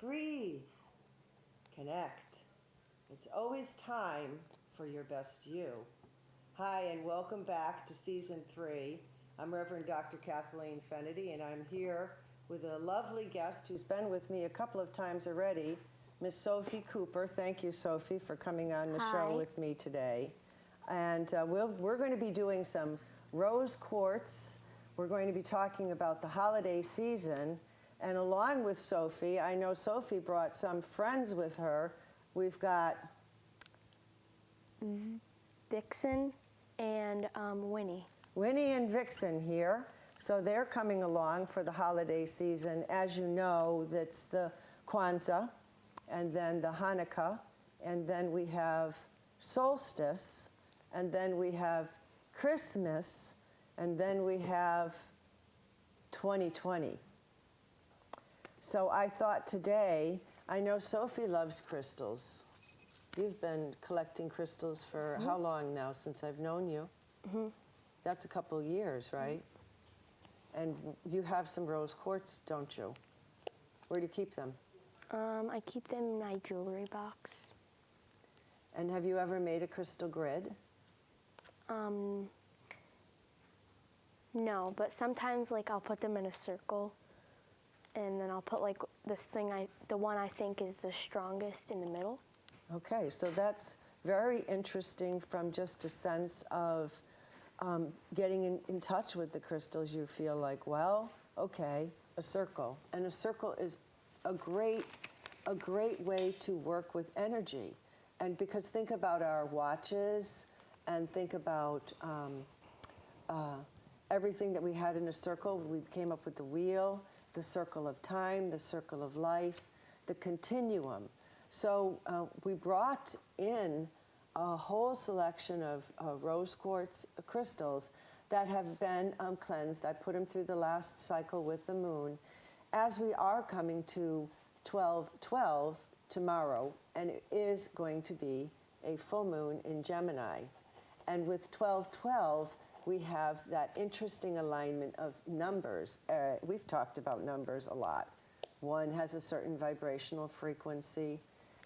breathe, connect. It's always time for your best you. Hi, and welcome back to Season 3. I'm Reverend Dr. Kathleen Fennedy, and I'm here with a lovely guest who's been with me a couple of times already, Miss Sophie Cooper. Thank you, Sophie, for coming on the show with me today. And we're going to be doing some rose quartz. We're going to be talking about the holiday season. And along with Sophie, I know Sophie brought some friends with her. We've got Vixen and Winnie. Winnie and Vixen here. So they're coming along for the holiday season. As you know, that's the Kwanzaa, and then the Hanukkah, and then we have solstice, and then we have Christmas, and then we have 2020. So I thought today, I know Sophie loves crystals. You've been collecting crystals for how long now, since I've known you? That's a couple of years, right? And you have some rose quartz, don't you? Where do you keep them? I keep them in my jewelry box. And have you ever made a crystal grid? No, but sometimes like I'll put them in a circle, and then I'll put like the one I think is the strongest in the middle. Okay, so that's very interesting from just a sense of getting in touch with the crystals. You feel like, well, okay, a circle. And a circle is a great way to work with energy. And because think about our watches and think about everything that we had in a circle. We came up with the wheel, the circle of time, the circle of life, the continuum. So we brought in a whole selection of rose quartz crystals that have been cleansed. I put them through the last cycle with the moon. As we are coming to 12/12 tomorrow, and it is going to be a full moon in Gemini. And with 12/12, we have that interesting alignment of numbers. We've talked about numbers a lot. 1 has a certain vibrational frequency,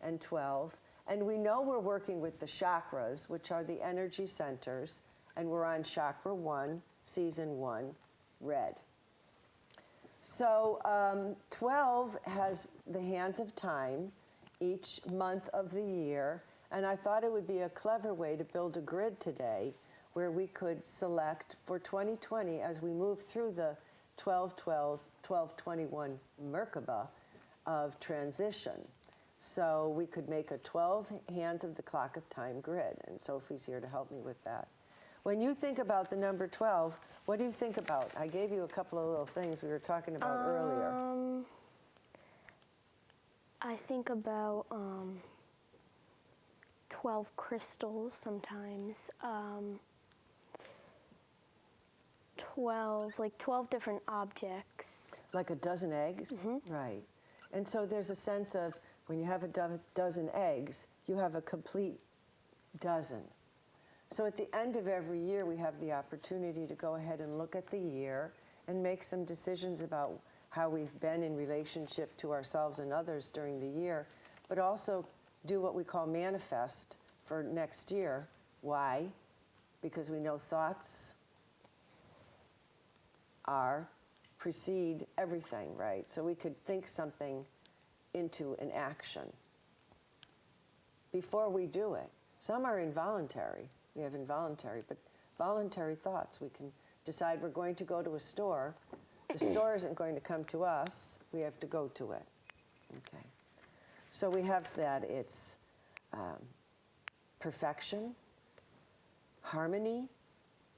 and 12. And we know we're working with the chakras, which are the energy centers, and we're on chakra 1, season 1, red. So 12 has the hands of time each month of the year, and I thought it would be a clever way to build a grid today where we could select for 2020 as we move through the 12/12, 12/21 Merkaba of transition. So we could make a 12 hands of the clock of time grid, and Sophie's here to help me with that. When you think about the number 12, what do you think about? I gave you a couple of little things we were talking about earlier. I think about 12 crystals sometimes. 12 different objects. Like a dozen eggs? Mm-hmm. Right. And so there's a sense of when you have a dozen eggs, you have a complete dozen. So at the end of every year, we have the opportunity to go ahead and look at the year and make some decisions about how we've been in relationship to ourselves and others during the year, but also do what we call manifest for next year. Why? Because we know thoughts precede everything, right? So we could think something into an action before we do it. Some are involuntary. We have involuntary, but voluntary thoughts. We can decide we're going to go to a store. The store isn't going to come to us. We have to go to it. Okay. So we have that. It's perfection, harmony,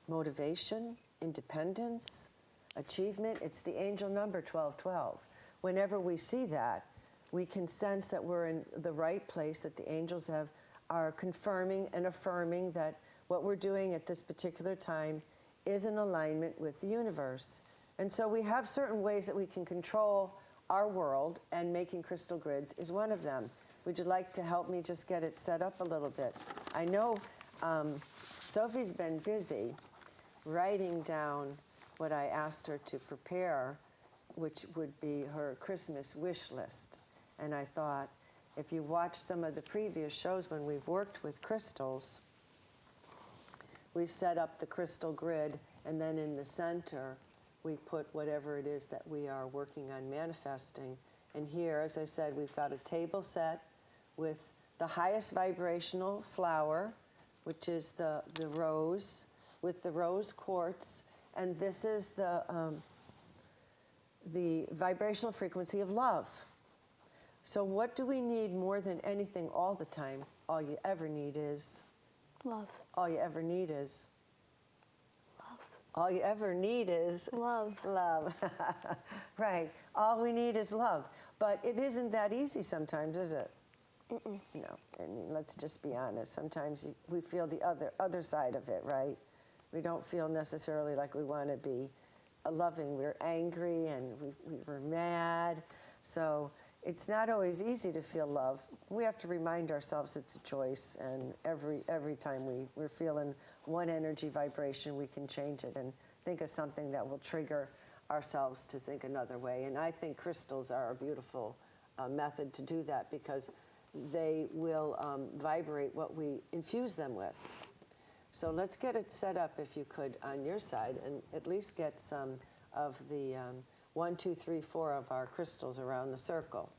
motivation, independence, achievement. It's the angel number 12/12. Whenever we see that, we can sense that we're in the right place, that the angels are confirming and affirming that what we're doing at this particular time is in alignment with the universe. And so we have certain ways that we can control our world, and making crystal grids is one of them. Would you like to help me just get it set up a little bit? I know Sophie's been busy writing down what I asked her to prepare, which would be her Christmas wish list. And I thought, if you watch some of the previous shows when we've worked with crystals, we set up the crystal grid, and then in the center, we put whatever it is that we are working on manifesting. And here, as I said, we've got a table set with the highest vibrational flower, which is the rose, with the rose quartz, and this is the vibrational frequency of love. So what do we need more than anything all the time? All you ever need is? Love. All you ever need is? Love. All you ever need is? Love. Love. Right. All we need is love. But it isn't that easy sometimes, is it? Mm-mm. No. I mean, let's just be honest. Sometimes we feel the other side of it, right? We don't feel necessarily like we want to be loving. We're angry and we're mad. So it's not always easy to feel love. We have to remind ourselves it's a choice, and every time we're feeling one energy vibration, we can change it and think of something that will trigger ourselves to think another way. And I think crystals are a beautiful method to do that, because they will vibrate what we infuse them with. So let's get it set up, if you could, on your side, and at least get some of the 1, 2, 3, 4 of our crystals around the circle.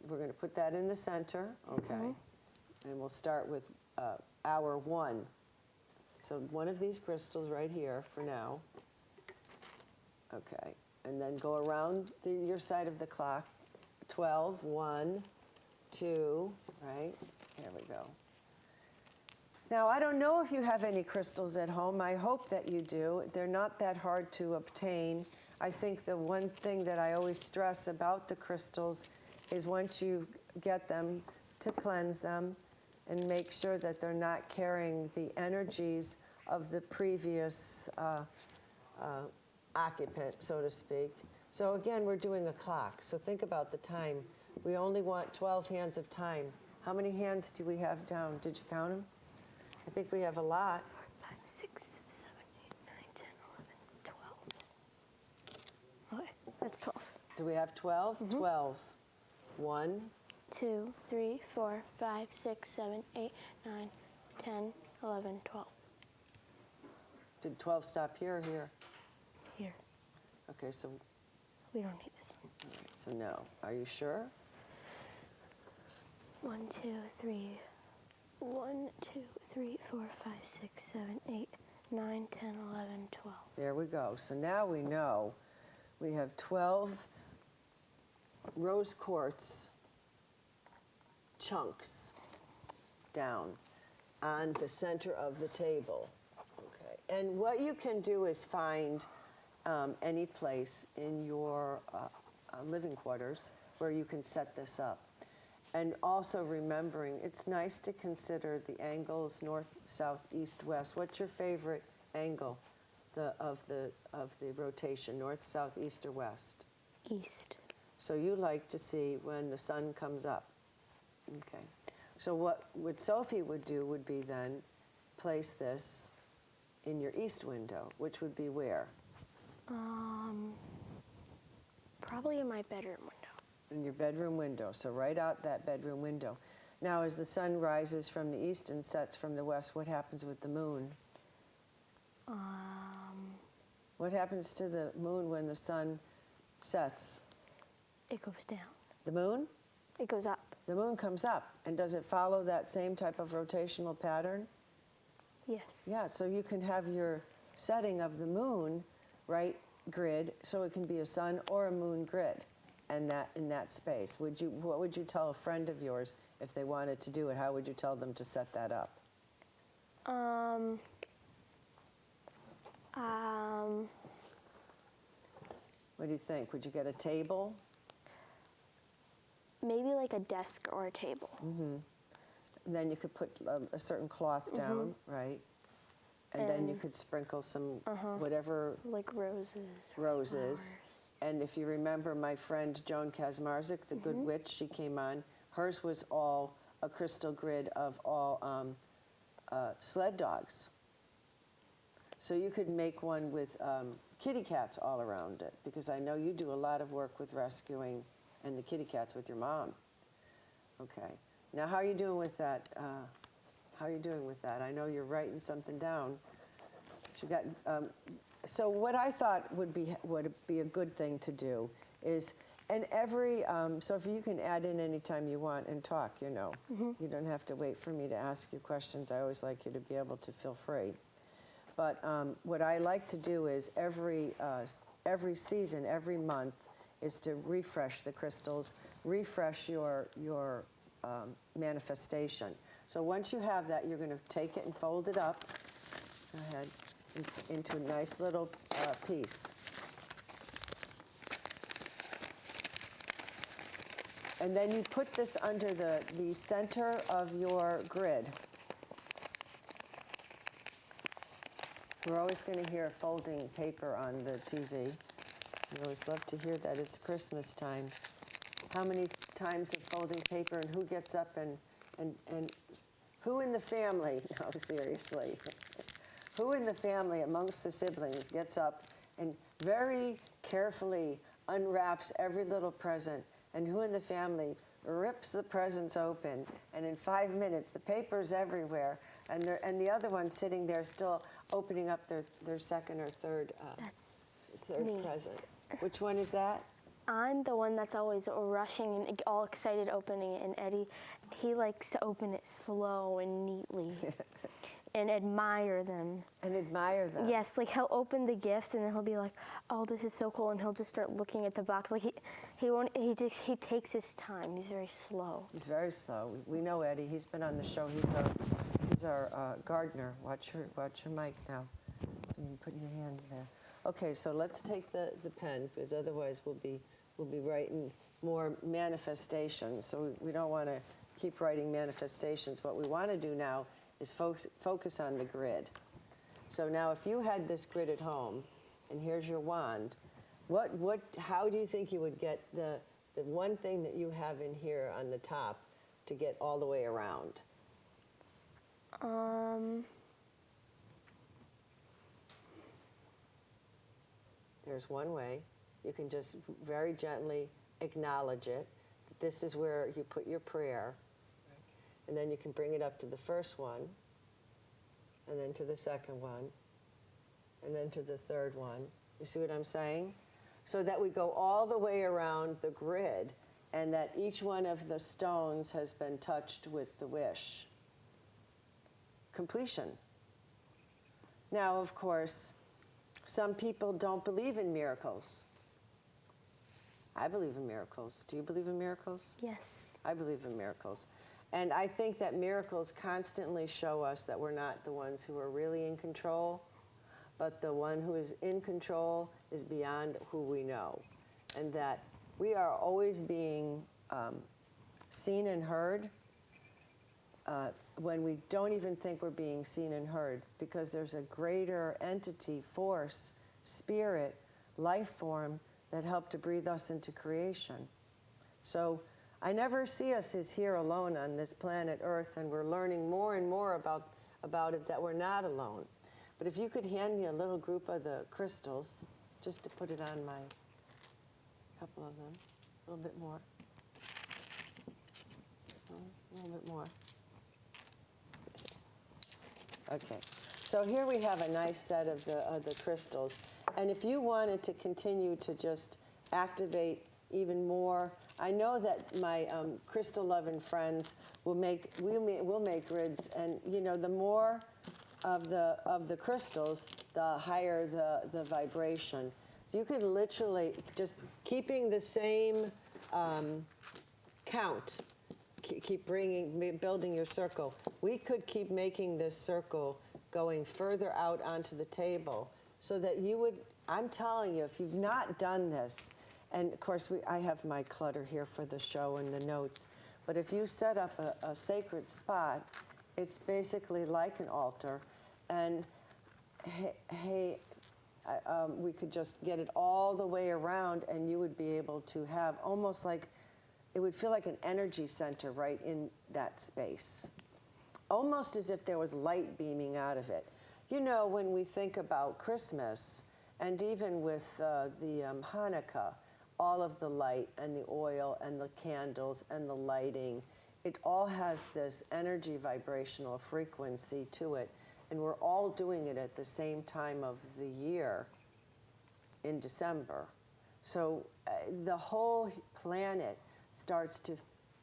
We're going to put that in the center, okay? Mm-hmm. And we'll start with hour 1. So one of these crystals right here for now. Okay, and then go around your side of the clock. 12, 1, 2, right? There we go. Now, I don't know if you have any crystals at home. I hope that you do. They're not that hard to obtain. I think the one thing that I always stress about the crystals is once you get them, to cleanse them and make sure that they're not carrying the energies of the previous occupant, so to speak. So again, we're doing a clock. So think about the time. We only want 12 hands of time. How many hands do we have down? Did you count them? I think we have a lot. 4, 5, 6, 7, 8, 9, 10, 11, 12. Okay, that's 12. Do we have 12? Mm-hmm. 12. 1, 2, 3, 4, 5, 6, 7, 8, 9, 10, 11, 12. Did 12 stop here or here? Here. Okay, so we don't need this one. All right, so no. Are you sure? 1, 2, 3. 1, 2, 3, 4, 5, 6, 7, 8, 9, 10, 11, 12. There we go. So now we know we have 12 rose quartz chunks down on the center of the table. Okay. And what you can do is find any place in your living quarters where you can set this up. And also remembering, it's nice to consider the angles, north, south, east, west. What's your favorite angle of the rotation, north, south, east, or west? East. So you like to see when the sun comes up. Okay. So what Sophie would do would be then place this in your east window, which would be where? Probably in my bedroom window. In your bedroom window, so right out that bedroom window. Now, as the sun rises from the east and sets from the west, what happens with the moon? What happens to the moon when the sun sets? It goes down. The moon? It goes up. The moon comes up. And does it follow that same type of rotational pattern? Yes. Yeah, so you can have your setting of the moon, right, grid, so it can be a sun or a moon grid. And that in that space, what would you tell a friend of yours if they wanted to do it? How would you tell them to set that up? What do you think? Would you get a table? Maybe like a desk or a table. Mm-hmm. And then you could put a certain cloth down, right? And then you could sprinkle some whatever. Like roses. Roses. Flowers. And if you remember my friend Joan Kazmarzik, the Good Witch, she came on. Hers was all a crystal grid of all sled dogs. So you could make one with kitty cats all around it, because I know you do a lot of work with rescuing and the kitty cat's with your mom. Okay. Now, how are you doing with that? How are you doing with that? I know you're writing something down. You got. So what I thought would be a good thing to do is, and every Sophie, you can add in anytime you want and talk. You know, you don't have to wait for me to ask you questions. I always like you to be able to feel free. But what I like to do is every season, every month, is to refresh the crystals, refresh your manifestation. So once you have that, you're going to take it and fold it up. Go ahead, into a nice little piece. And then you put this under the center of your grid. We're always going to hear folding paper on the TV. We always love to hear that. It's Christmas time. How many times of folding paper, and who gets up and who in the family, no, seriously, who in the family amongst the siblings gets up and very carefully unwraps every little present, and who in the family rips the presents open, and in 5 minutes the paper's everywhere, and the other one sitting there still opening up their second or third me. present. Which one is that? I'm the one that's always rushing and all excited opening it, and Eddie, he likes to open it slow and neatly and admire them. And admire them. Yes, like he'll open the gift and then he'll be like, "Oh, this is so cool," and he'll just start looking at the box. Like he takes his time. He's very slow. He's very slow. We know Eddie. He's been on the show. He's our gardener. Watch your mic now. You put your hands there. Okay, so let's take the pen, because otherwise we'll be writing more manifestations. So we don't want to keep writing manifestations. What we want to do now is focus on the grid. So now, if you had this grid at home, and here's your wand, how do you think you would get the one thing that you have in here on the top to get all the way around? There's one way. You can just very gently acknowledge it. This is where you put your prayer. And then you can bring it up to the first one, and then to the second one, and then to the third one. You see what I'm saying? So that we go all the way around the grid, and that each one of the stones has been touched with the wish. Completion. Now, of course, some people don't believe in miracles. I believe in miracles. Do you believe in miracles? Yes. I believe in miracles. And I think that miracles constantly show us that we're not the ones who are really in control, but the one who is in control is beyond who we know. And that we are always being seen and heard when we don't even think we're being seen and heard, because there's a greater entity, force, spirit, life form that helped to breathe us into creation. So I never see us as here alone on this planet Earth, and we're learning more and more about it, that we're not alone. But if you could hand me a little group of the crystals, just to put it on my, couple of them, a little bit more. A little bit more. Okay, so here we have a nice set of the crystals. And if you wanted to continue to just activate even more, I know that my crystal loving friends we'll make grids, and you know, the more of the crystals, the higher the vibration. So you could literally just keeping the same count. Keep building your circle. We could keep making this circle going further out onto the table, so that you would, I'm telling you, if you've not done this, and of course I have my clutter here for the show and the notes, but if you set up a sacred spot, it's basically like an altar, and we could just get it all the way around, and you would be able to have almost like, it would feel like an energy center right in that space. Almost as if there was light beaming out of it. You know, when we think about Christmas, and even with the Hanukkah, all of the light and the oil and the candles and the lighting, it all has this energy vibrational frequency to it. And we're all doing it at the same time of the year in December. So the whole planet starts to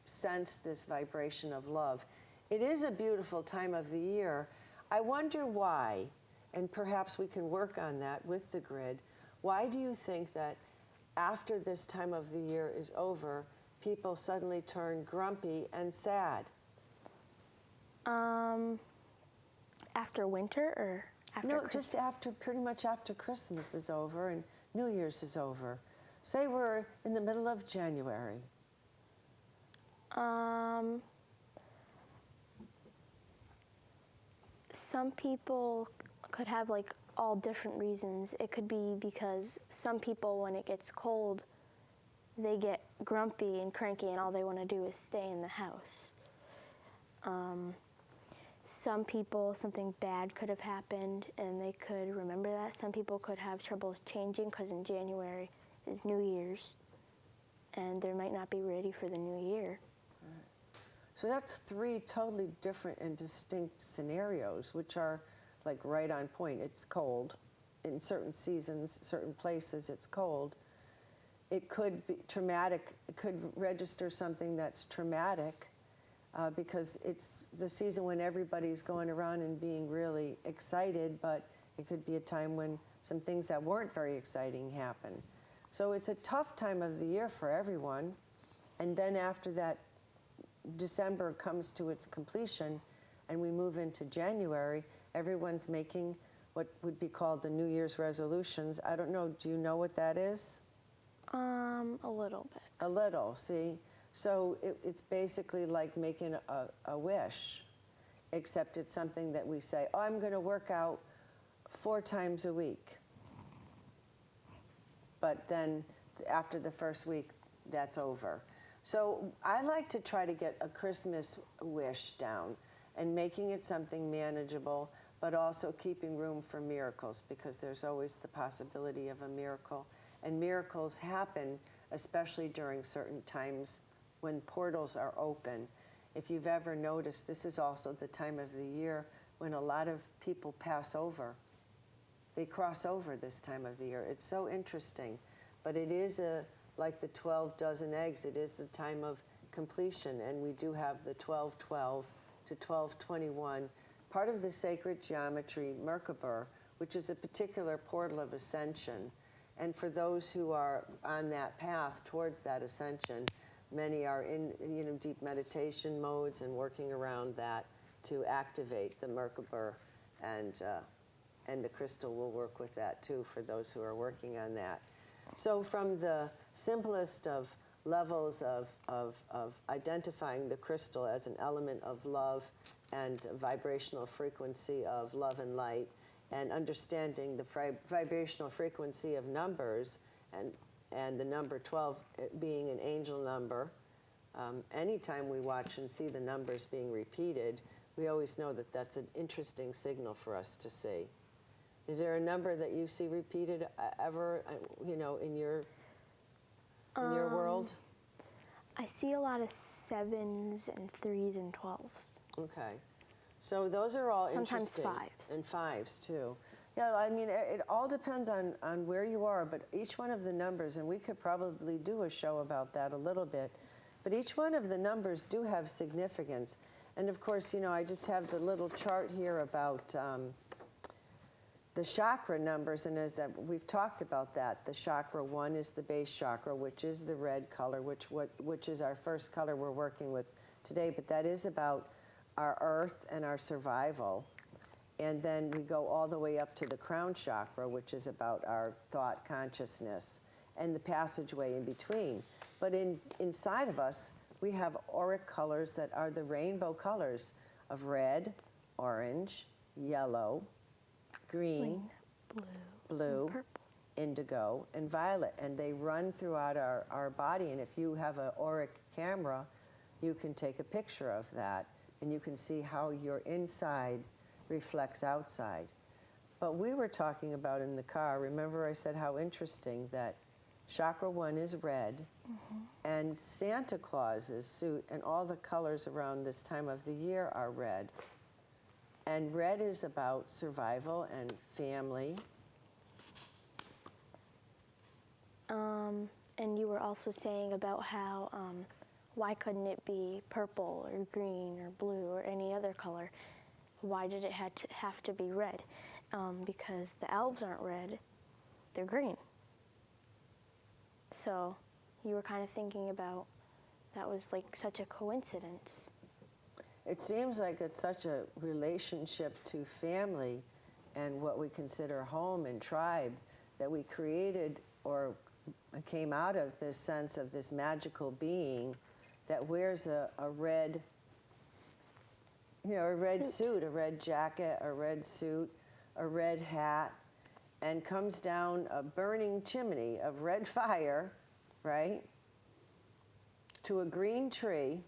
sense this vibration of love. It is a beautiful time of the year. I wonder why, and perhaps we can work on that with the grid. Why do you think that after this time of the year is over, people suddenly turn grumpy and sad? After winter or after No, Christmas? just after, pretty much after Christmas is over and New Year's is over. Say we're in the middle of January. Some people could have like all different reasons. It could be because some people, when it gets cold, they get grumpy and cranky and all they want to do is stay in the house. Some people, something bad could have happened and they could remember that. Some people could have trouble changing because in January is New Year's and they might not be ready for the new year. So that's three totally different and distinct scenarios, which are like right on point. It's cold. In certain seasons, certain places, it's cold. It could be traumatic. It could register something that's traumatic because it's the season when everybody's going around and being really excited, but it could be a time when some things that weren't very exciting happen. So it's a tough time of the year for everyone. And then after that, December comes to its completion and we move into January, everyone's making what would be called the New Year's resolutions. I don't know, do you know what that is? A little bit. A little, see? So it's basically like making a wish, except it's something that we say, oh, I'm going to work out 4 times a week. But then after the first week, that's over. So I like to try to get a Christmas wish down and making it something manageable, but also keeping room for miracles because there's always the possibility of a miracle. And miracles happen, especially during certain times when portals are open. If you've ever noticed, this is also the time of the year when a lot of people pass over. They cross over this time of the year. It's so interesting. But it is like the 12 dozen eggs, it is the time of completion. And we do have the 1212 to 1221, part of the sacred geometry Merkaba, which is a particular portal of ascension. And for those who are on that path towards that ascension, many are in deep meditation modes and working around that to activate the Merkaba, and the crystal will work with that too for those who are working on that. So from the simplest of levels of identifying the crystal as an element of love and vibrational frequency of love and light, and understanding the vibrational frequency of numbers, and the number 12 being an angel number. Anytime we watch and see the numbers being repeated, we always know that that's an interesting signal for us to see. Is there a number that you see repeated ever, in your world? I see a lot of 7s and 3s and 12s. Okay. So those are all Sometimes interesting. 5s. And 5s too. Yeah, I mean, it all depends on where you are, but each one of the numbers, and we could probably do a show about that a little bit, but each one of the numbers do have significance. And of course, I just have the little chart here about the chakra numbers, and as we've talked about that, the chakra 1 is the base chakra, which is the red color, which is our first color we're working with today, but that is about our earth and our survival. And then we go all the way up to the crown chakra, which is about our thought consciousness and the passageway in between. But inside of us, we have auric colors that are the rainbow colors of red, orange, yellow, green, blue, purple, indigo, and violet. And they run throughout our body. And if you have an auric camera, you can take a picture of that. And you can see how your inside reflects outside. But we were talking about in the car, remember I said how interesting that Chakra 1 is red. And Santa Claus's suit and all the colors around this time of the year are red. And red is about survival and family. And you were also saying about how why couldn't it be purple or green or blue or any other color? Why did it have to be red? Because the elves aren't red, they're green. So you were kind of thinking about that was like such a coincidence. It seems like it's such a relationship to family and what we consider home and tribe that we created or came out of this sense of this magical being that wears a red, a red suit, a red jacket, a red suit, a red hat, and comes down a burning chimney of red fire, right, to a green tree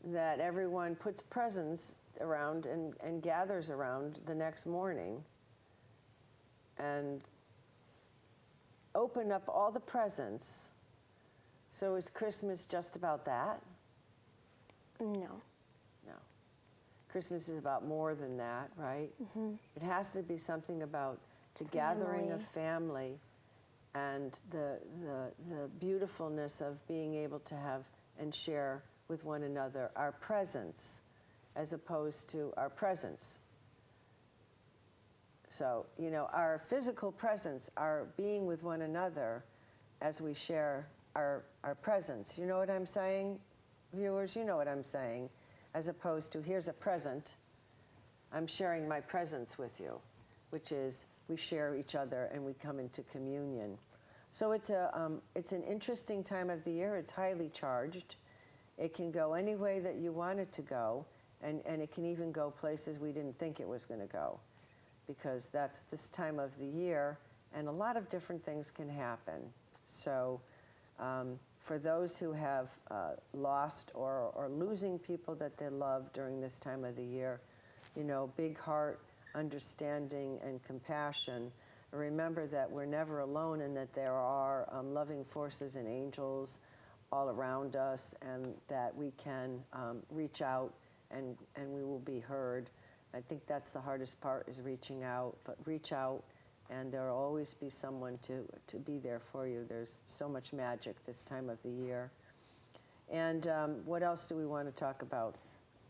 that everyone puts presents around and gathers around the next morning and open up all the presents. So is Christmas just about that? No. No. Christmas is about more than that, right? It has to be something about the gathering of family and the beautifulness of being able to have and share with one another our presence as opposed to our presence. So, our physical presence, our being with one another as we share our presence. You know what I'm saying, viewers? You know what I'm saying. As opposed to, here's a present, I'm sharing my presence with you, which is we share each other and we come into communion. So it's an interesting time of the year. It's highly charged. It can go any way that you want it to go, and it can even go places we didn't think it was going to go, because that's this time of the year, and a lot of different things can happen. So for those who have lost or losing people that they love during this time of the year, big heart, understanding, and compassion. Remember that we're never alone and that there are loving forces and angels all around us, and that we can reach out and we will be heard. I think that's the hardest part, is reaching out, but reach out and there will always be someone to be there for you. There's so much magic this time of the year. And what else do we want to talk about?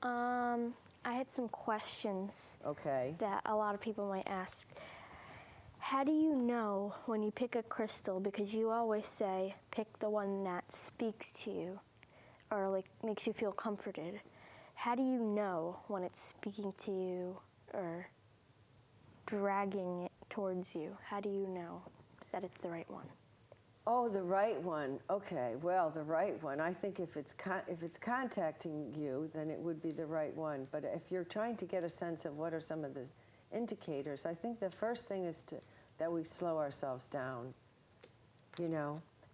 I had some questions that a lot of people might ask. How do you know when you pick a crystal, because you always say pick the one that speaks to you or like makes you feel comforted. How do you know when it's speaking to you or dragging it towards you? How do you know that it's the right one? Oh, the right one. Okay, well, the right one. I think if it's contacting you, then it would be the right one. But if you're trying to get a sense of what are some of the indicators, I think the first thing is that we slow ourselves down,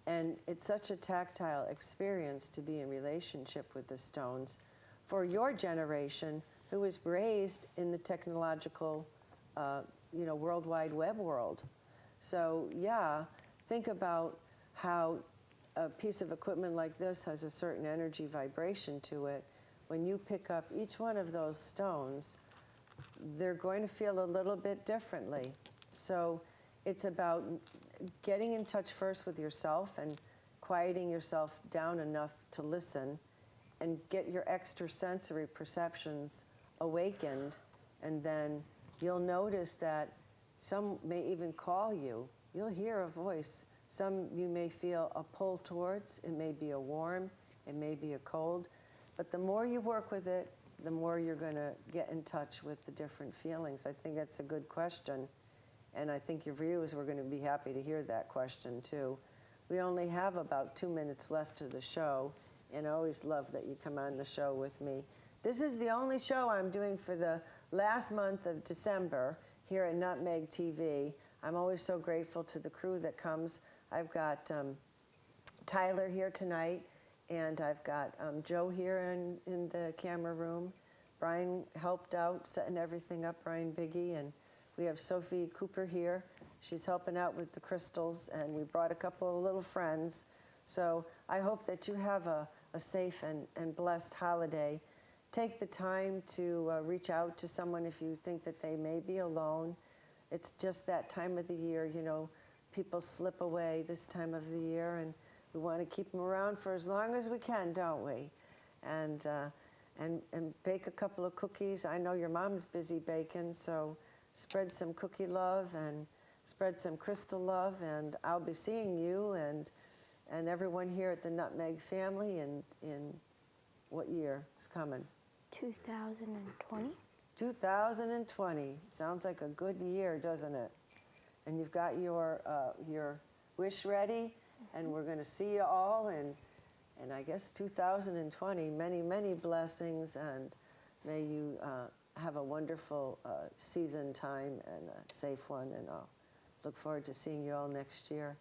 And it's such a tactile experience to be in relationship with the stones for your generation, who was raised in the technological, World Wide Web world. So, yeah, think about how a piece of equipment like this has a certain energy vibration to it. When you pick up each one of those stones, they're going to feel a little bit differently. So it's about getting in touch first with yourself and quieting yourself down enough to listen and get your extrasensory perceptions awakened, and then you'll notice that some may even call you. You'll hear a voice. Some you may feel a pull towards. It may be a warm, it may be a cold, but the more you work with it, the more you're going to get in touch with the different feelings. I think that's a good question, and I think your viewers were going to be happy to hear that question too. We only have about 2 minutes left of the show, and I always love that you come on the show with me. This is the only show I'm doing for the last month of December here at Nutmeg TV. I'm always so grateful to the crew that comes. I've got Tyler here tonight, and I've got Joe here in the camera room. Brian helped out setting everything up, Brian Biggie, and we have Sophie Cooper here She's helping out with the crystals, and we brought a couple of little friends. So I hope that you have a safe and blessed holiday. Take the time to reach out to someone if you think that they may be alone. It's just that time of the year, you know, people slip away this time of the year, and we want to keep them around for as long as we can, don't we? And bake a couple of cookies. I know your mom's busy baking, so spread some cookie love and spread some crystal love, and I'll be seeing you and everyone here at the Nutmeg family in what year is coming? 2020. 2020. Sounds like a good year, doesn't it? And you've got your wish ready, and we're going to see you all in I guess 2020. Many, many blessings, and may you have a wonderful season time and a safe one, and I'll look forward to seeing you all next year.